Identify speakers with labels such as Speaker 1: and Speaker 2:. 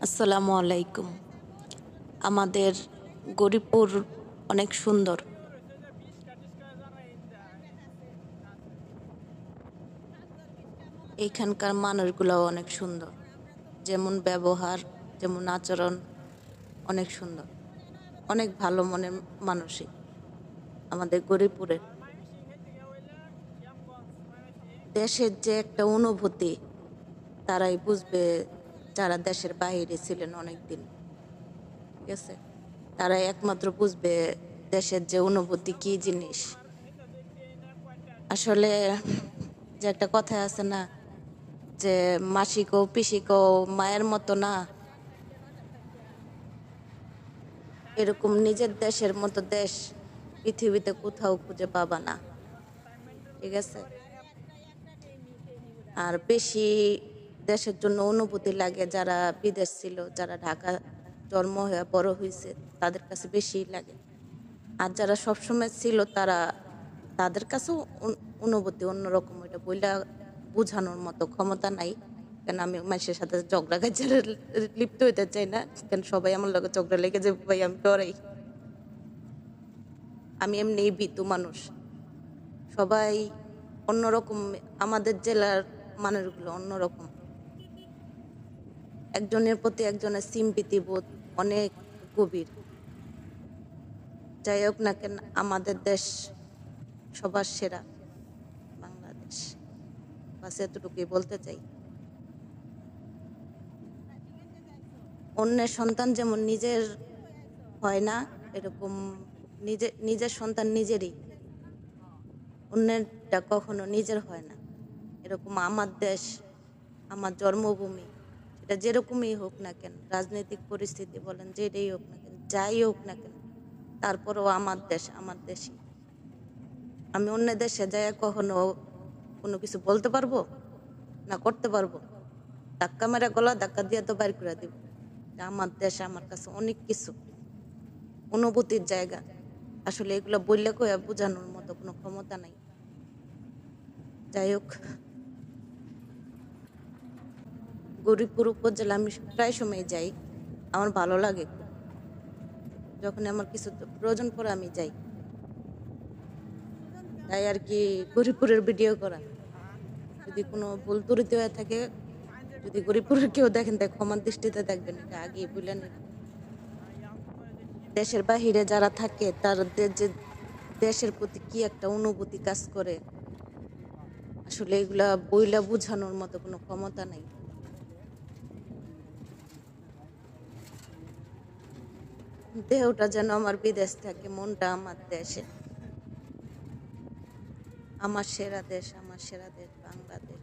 Speaker 1: আসসালামু আলাইকুম। আমাদের গরিবপুর অনেক সুন্দর। এইখানকার মানুষগুলোও অনেক সুন্দর, যেমন ব্যবহার, যেমন আচরণ, অনেক সুন্দর, অনেক ভালো মনের মানুষই আমাদের গরিবপুরের। দেশের যে একটা অনুভূতি তারাই বুঝবে, যারা দেশের বাইরে ছিলেন অনেক দিন, ঠিক আছে, তারাই একমাত্র বুঝবে দেশের যে অনুভূতি কি জিনিস। আসলে যে একটা কথা আছে না, যে মাসিকও পিসিকও মায়ের মতো না, এরকম নিজের দেশের মতো দেশ পৃথিবীতে কোথাও খুঁজে পাবা না, ঠিক আছে। আর বেশি দেশের জন্য অনুভূতি লাগে যারা বিদেশ ছিল, যারা ঢাকা জন্ম হয়ে বড় হয়েছে, তাদের কাছে বেশি লাগে। আর যারা সবসময় ছিল তাদের কাছেও অনুভূতি অন্যরকম, ওইটা বইলা বোঝানোর মতো ক্ষমতা নাই। কেন আমি মানুষের সাথে ঝগড়া কাজে লিপ্ত হইতে চাই না, কেন সবাই আমার লগে ঝগড়া লেগে যে ভাই আমি ডরাই। আমি এমনি ভীতু মানুষ, সবাই অন্যরকম। আমাদের জেলার মানুষগুলো অন্যরকম, একজনের প্রতি একজনের সিম্পিতি বোধ অনেক গভীর। যাই হোক না কেন, আমাদের দেশ সবার সেরা, বাংলাদেশ। বাস এতটুকুই বলতে চাই। অন্যের সন্তান যেমন নিজের হয় না, এরকম নিজের সন্তান নিজেরই, অন্যেরটা কখনো নিজের হয় না। এরকম আমার দেশ, আমার জন্মভূমি, সেটা যেরকমই হোক না কেন, রাজনৈতিক পরিস্থিতি বলেন যেটাই হোক না কেন, যাই হোক না কেন, তারপরেও আমার দেশ আমার দেশই। আমি অন্য দেশে যাই কখনো কোনো কিছু বলতে পারবো না, করতে পারবো? ধাক্কা মেরা গলা ধাক্কা দিয়ে তো বাইর করে দিব। আমার দেশ আমার কাছে অনেক কিছু, অনুভূতির জায়গা। আসলে এগুলো বললে কয়ে বোঝানোর মতো কোনো ক্ষমতা নাই। যাই হোক, গরিবপুর উপজেলা আমি প্রায় সময় যাই, আমার ভালো লাগে খুব। যখন আমার কিছু প্রয়োজন পড়ে আমি যাই, তাই আর কি গরিবপুরের ভিডিও করা। যদি কোনো ভুল ত্রুটি হয়ে থাকে, যদি গরিবপুরের কেউ দেখেন, তাই ক্ষমার দৃষ্টিতে দেখবেন, এটা আগেই বলে নিলাম। দেশের বাহিরে যারা থাকে তাদের যে দেশের প্রতি কি একটা অনুভূতি কাজ করে, আসলে এগুলা বইলা বোঝানোর মতো কোনো ক্ষমতা নাই। দেহটা যেন আমার বিদেশ থাকে, মনটা আমার দেশে। আমার সেরা দেশ, আমার সেরা দেশ বাংলাদেশ।